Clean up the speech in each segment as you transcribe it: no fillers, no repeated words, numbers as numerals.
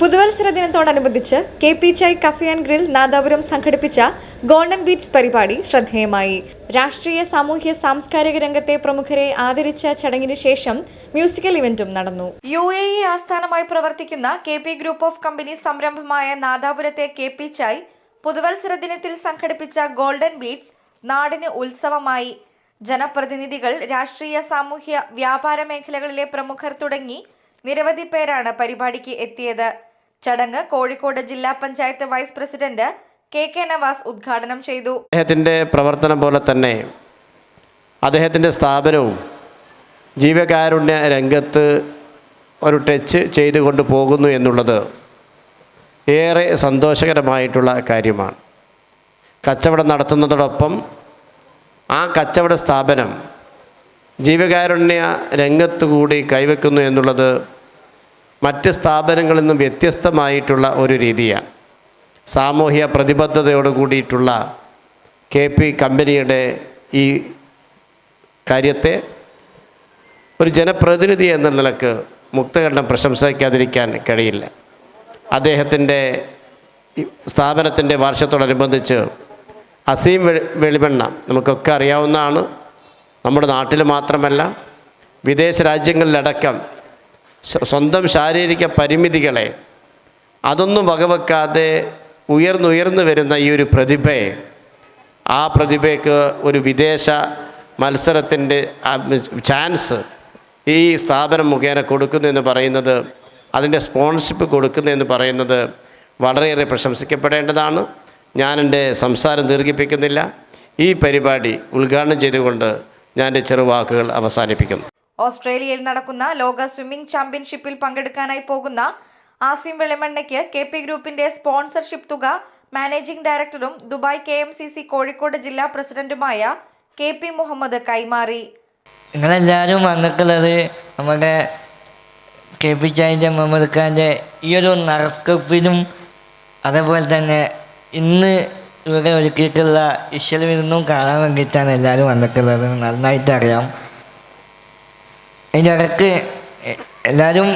പുതുവത്സര ദിനത്തോടനുബന്ധിച്ച് K P. Chai cafe and grill Nadapuram സംഘടിപ്പിച്ച ഗോൾഡൻ ബീറ്റ്സ് പരിപാടി ശ്രദ്ധേയമായി. രാഷ്ട്രീയ, സാമൂഹ്യ, സാംസ്കാരിക രംഗത്തെ പ്രമുഖരെ ആദരിച്ച ചടങ്ങിനു ശേഷം മ്യൂസിക്കൽ ഇവന്റും നടന്നു. UAE ആസ്ഥാനമായി പ്രവർത്തിക്കുന്ന കെ.പി. ഗ്രൂപ്പ് ഓഫ് കമ്പനി സംരംഭമായ നാദാപുരത്തെ കെ.പി. ചൈ പുതുവത്സര ദിനത്തിൽ സംഘടിപ്പിച്ച ഗോൾഡൻ ബീറ്റ്സ് നാടിന് ഉത്സവമായി. ജനപ്രതിനിധികൾ, രാഷ്ട്രീയ, സാമൂഹ്യ, വ്യാപാര മേഖലകളിലെ പ്രമുഖർ തുടങ്ങി നിരവധി പേരാണ് പരിപാടിക്ക് എത്തിയത്. ചടങ്ങ് കോഴിക്കോട് ജില്ലാ panchayat vice president KK Navas ഉദ്ഘാടനം ചെയ്തു. അദ്ദേഹത്തിൻ്റെ പ്രവർത്തനം പോലെ തന്നെ അദ്ദേഹത്തിൻ്റെ സ്ഥാപനവും ജീവകാരുണ്യ രംഗത്ത് ഒരു ടച്ച് ചെയ്തുകൊണ്ട് പോകുന്നു എന്നുള്ളത് ഏറെ സന്തോഷകരമായിട്ടുള്ള കാര്യമാണ്. കച്ചവടം നടത്തുന്നതോടൊപ്പം ആ കച്ചവട സ്ഥാപനം ജീവകാരുണ്യ രംഗത്തുകൂടി കൈവയ്ക്കുന്നു എന്നുള്ളത് മറ്റ് സ്ഥാപനങ്ങളിൽ നിന്നും വ്യത്യസ്തമായിട്ടുള്ള ഒരു രീതിയാണ്. സാമൂഹ്യ പ്രതിബദ്ധതയോട് കൂടിയിട്ടുള്ള KP കമ്പനിയുടെ ഈ കാര്യത്തെ ഒരു ജനപ്രതിനിധി എന്ന നിലക്ക് മുക്തകണ്ഠം പ്രശംസിക്കാതിരിക്കാൻ കഴിയില്ല. അദ്ദേഹത്തിൻ്റെ സ്ഥാപനത്തിൻ്റെ വാർഷികത്തോടനുബന്ധിച്ച് അസീം വെളിമെണ്ണ നമുക്കൊക്കെ അറിയാവുന്നതാണ്. നമ്മുടെ നാട്ടിൽ മാത്രമല്ല വിദേശ രാജ്യങ്ങളിലടക്കം സ്വന്തം ശാരീരിക പരിമിതികളെ അതൊന്നും വകവെക്കാതെ ഉയർന്നു വരുന്ന ഈ ഒരു പ്രതിഭയെ, ആ പ്രതിഭയ്ക്ക് ഒരു വിദേശ മത്സരത്തിൻ്റെ ചാൻസ് ഈ സ്ഥാപനം മുഖേന കൊടുക്കുന്നു എന്ന് പറയുന്നത്, അതിൻ്റെ സ്പോൺസർഷിപ്പ് കൊടുക്കുന്നു എന്ന് പറയുന്നത് വളരെയേറെ പ്രശംസിക്കപ്പെടേണ്ടതാണ്. ഞാൻ എൻ്റെ സംസാരം ദീർഘിപ്പിക്കുന്നില്ല. ഈ പരിപാടി ഉദ്ഘാടനം ചെയ്തുകൊണ്ട് ഞാൻ എൻ്റെ ചെറുവാക്കുകൾ അവസാനിപ്പിക്കുന്നു. ഓസ്ട്രേലിയയിൽ നടക്കുന്ന ലോക സ്വിമ്മിംഗ് ചാമ്പ്യൻഷിപ്പിൽ പങ്കെടുക്കാനായി പോകുന്ന ആസിം വെളിമണ്ണയ്ക്ക് KP ഗ്രൂപ്പിന്റെ സ്പോൺസർഷിപ്പ് തുക മാനേജിംഗ് ഡയറക്ടറും ദുബായ് KMCC കോഴിക്കോട് ജില്ലാ പ്രസിഡന്റുമായ KP മുഹമ്മദ് കൈമാറി. നിങ്ങളെല്ലാവരും വന്നിട്ടുള്ളത് നമ്മുടെ KP ചൈൻ്റെ മുഹമ്മദ് ഖാൻ്റെ ഈ ഒരു നറുക്കെടുപ്പിനും അതേപോലെ തന്നെ ഇന്ന് ഇവിടെ ഒരുക്കിയിട്ടുള്ള ഇശൽ വിരുന്നും കാണാൻ വേണ്ടിയിട്ടാണ് എല്ലാവരും വന്നിട്ടുള്ളത്. നന്നായിട്ട് അറിയാം. അതിൻ്റെ ഇടയ്ക്ക് എല്ലാവരും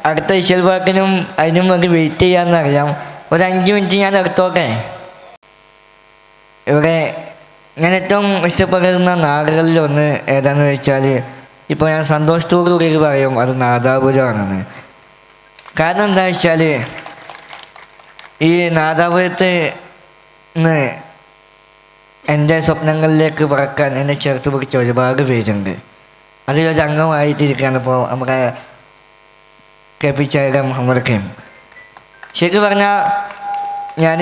അടുത്ത ഇശൽ പാക്കിനും അതിനും വേണ്ടി വെയിറ്റ് ചെയ്യാമെന്നറിയാം. ഒരു 5 മിനിറ്റ് ഞാൻ എടുത്തോട്ടെ. ഇവിടെ ഞാൻ ഏറ്റവും ഇഷ്ടപ്പെടുന്ന നാടുകളിലൊന്ന് ഏതാണെന്ന് വെച്ചാൽ, ഇപ്പോൾ ഞാൻ സന്തോഷത്തോടു കൂടി പറയും അത് നാദാപുരമാണെന്ന്. കാരണം എന്താ വെച്ചാൽ, ഈ നാദാപുരത്ത് നിന്ന് എൻ്റെ സ്വപ്നങ്ങളിലേക്ക് പറക്കാൻ എന്നെ ചേർത്ത് പിടിച്ച ഒരുപാട് പേരുണ്ട്. അതിലൊരു അംഗമായിട്ടിരിക്കുകയാണ് ഇപ്പോൾ നമ്മുടെ KP ചൈയുടെ മുഹമ്മദ് ഖീം. ശരിക്കും പറഞ്ഞാൽ ഞാൻ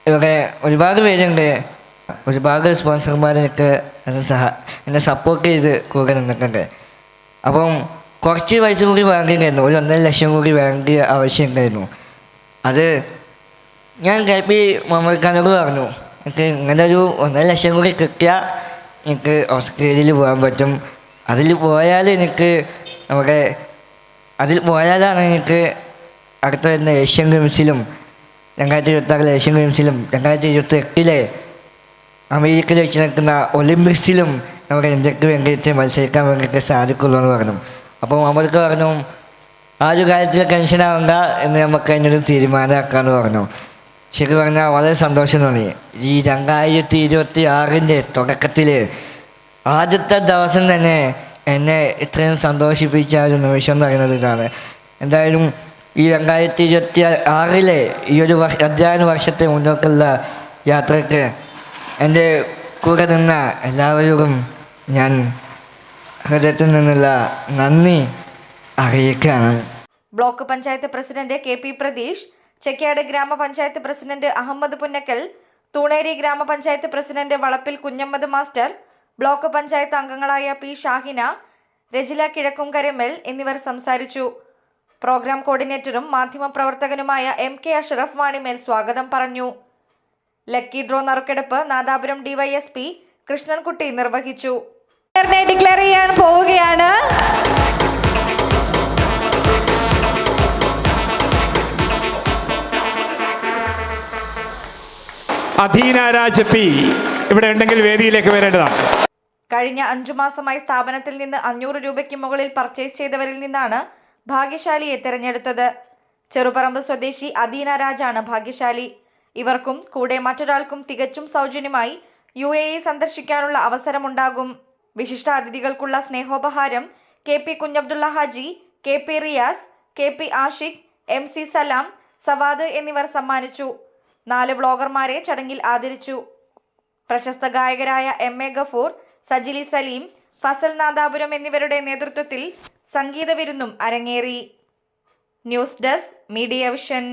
ഇവിടെ ഒരുപാട് പേരുണ്ട്, ഒരുപാട് സ്പോൺസർമാർ എനിക്ക് എന്നെ സപ്പോർട്ട് ചെയ്ത് കൂടെ നിന്നിട്ടുണ്ട്. അപ്പം കുറച്ച് പൈസ കൂടി വേണ്ടിയിട്ടുണ്ടായിരുന്നു. ഒരു 1.5 ലക്ഷം കൂടി വേണ്ട ആവശ്യമുണ്ടായിരുന്നു. അത് ഞാൻ KP മുഹമ്മദ് ഖാനോട് പറഞ്ഞു, എനിക്ക് ഇങ്ങനെ ഒരു 1.5 ലക്ഷം കൂടി കിട്ടിയാൽ എനിക്ക് ഓസ്ട്രേലിയയിൽ പോകാൻ പറ്റും. അതിൽ പോയാലാണ് എനിക്ക് അടുത്ത വരുന്ന ഏഷ്യൻ ഗെയിംസിലും 2026 ഏഷ്യൻ ഗെയിംസിലും 2028 അമേരിക്കയിൽ വെച്ച് നടക്കുന്ന ഒളിമ്പിക്സിലും നമ്മുടെ ഇന്ത്യക്ക് വേണ്ടിയിട്ട് മത്സരിക്കാൻ വേണ്ടിയിട്ട് സാധിക്കുള്ളൂ എന്ന് പറഞ്ഞു. അപ്പോൾ മുഹമ്മദ് ഖാൻ പറഞ്ഞു, ആ ഒരു കാര്യത്തിൽ ടെൻഷനാവണ്ട എന്ന് നമുക്ക് അതിനൊരു തീരുമാനമാക്കാമെന്ന് പറഞ്ഞു. ശരിക്കും പറഞ്ഞാൽ വളരെ സന്തോഷം തോന്നി. ഈ 2026 തുടക്കത്തിൽ ആദ്യത്തെ ദിവസം തന്നെ എന്നെ ഇത്രയും സന്തോഷിപ്പിച്ച ഒരു നിമിഷം എന്ന് പറയുന്നത് ഇതാണ്. എന്തായാലും ഈ 2026 ഈ ഒരു അധ്യയന വർഷത്തെ മുന്നോട്ടുള്ള യാത്രയ്ക്ക് എൻ്റെ കൂടെ നിന്ന എല്ലാവരോടും ഞാൻ ഹൃദയത്തിൽ നിന്നുള്ള നന്ദി അറിയിക്കുകയാണ്. Block panchayat president KP Pratheesh, Chekkad ഗ്രാമപഞ്ചായത്ത് പ്രസിഡന്റ് അഹമ്മദ് പുന്നക്കൽ, തൂണേരി ഗ്രാമപഞ്ചായത്ത് പ്രസിഡന്റ് വളപ്പിൽ കുഞ്ഞമ്മദ് മാസ്റ്റർ, ബ്ലോക്ക് പഞ്ചായത്ത് അംഗങ്ങളായ P ഷാഹിന, രജില കിഴക്കുംകരമൽ എന്നിവർ സംസാരിച്ചു. പ്രോഗ്രാം കോർഡിനേറ്ററും മാധ്യമപ്രവർത്തകനുമായ MK അഷ്റഫ് വാണിമേൽ സ്വാഗതം പറഞ്ഞു. ലക്കി ഡ്രോ നറുക്കെടുപ്പ് നാദാപുരം DYSP കൃഷ്ണൻകുട്ടി നിർവഹിച്ചു. ഡിക്ലെയർ ചെയ്യാൻ പോവുകയാണ്. അധീന രാജ് P ഇവിടെ ഉണ്ടെങ്കിൽ വേദിയിലേക്ക് വരേണ്ടതാണ്. കഴിഞ്ഞ 5 മാസമായി സ്ഥാപനത്തിൽ നിന്ന് 500 രൂപയ്ക്ക് മുകളിൽ പർച്ചേസ് ചെയ്തവരിൽ നിന്നാണ് ഭാഗ്യശാലിയെ തെരഞ്ഞെടുത്തത്. ചെറുപറമ്പ് സ്വദേശി അദീന രാജാണ് ഭാഗ്യശാലി. ഇവർക്കും കൂടെ മറ്റൊരാൾക്കും തികച്ചും സൗജന്യമായി UAE സന്ദർശിക്കാനുള്ള അവസരമുണ്ടാകും. വിശിഷ്ട അതിഥികൾക്കുള്ള സ്നേഹോപഹാരം KP Kunhabdulla Haji, KP Riyas, KP Ashiq, MC സലാം, സവാദ് എന്നിവർ സമ്മാനിച്ചു. 4 വ്ളോഗർമാരെ ചടങ്ങിൽ ആദരിച്ചു. പ്രശസ്ത ഗായകരായ MA ഗഫൂർ, സജിലി സലീം, ഫസൽ നാദാപുരം എന്നിവരുടെ നേതൃത്വത്തിൽ സംഗീത വിരുന്നും അരങ്ങേറി. News desk media vision.